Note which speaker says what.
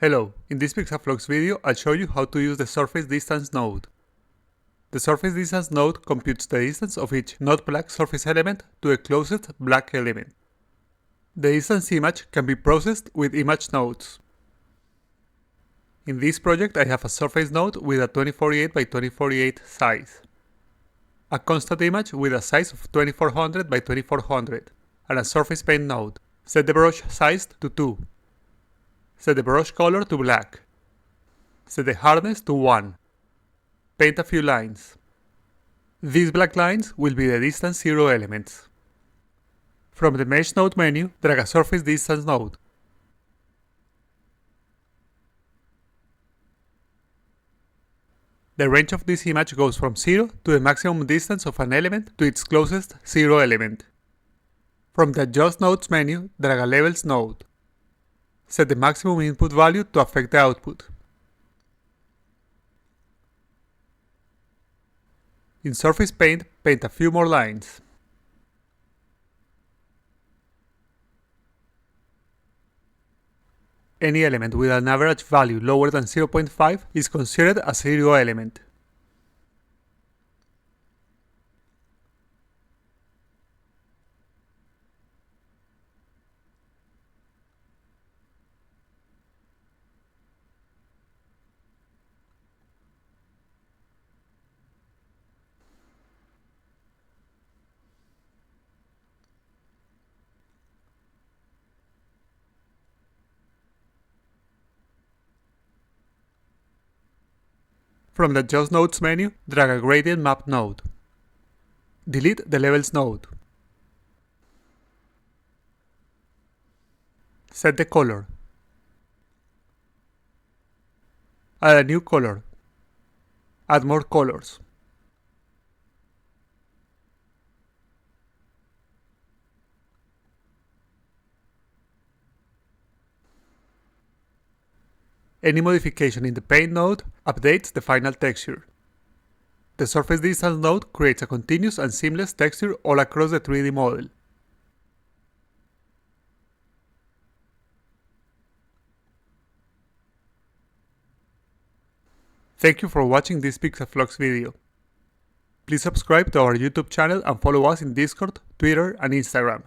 Speaker 1: Hello, in this PixaFlux video I'll show you how to use the surface distance node. The surface distance node computes the distance of each not black surface element to the closest black element. The distance image can be processed with image nodes. In this project I have a surface node with a 2048 by 2048 size, a constant image with a size of 2400 by 2400, and a surface paint node. Set the brush size to 2. Set the brush color to black. Set the hardness to 1. Paint a few lines. These black lines will be the distance 0 elements. From the Mesh Node menu, drag a surface distance node. The range of this image goes from 0 to the maximum distance of an element to its closest 0 element. From the Adjust Nodes menu, drag a Levels node. Set the maximum input value to affect the output. In Surface Paint, paint a few more lines. Any element with an average value lower than 0.5 is considered a 0 element. From the Adjust Nodes menu, drag a Gradient Map node. Delete the Levels node. Set the color. Add a new color. Add more colors. Any modification in the Paint node updates the final texture. The Surface Distance node creates a continuous and seamless texture all across the 3D model. Thank you for watching this PixaFlux video. Please subscribe to our YouTube channel and follow us in Discord, Twitter and Instagram.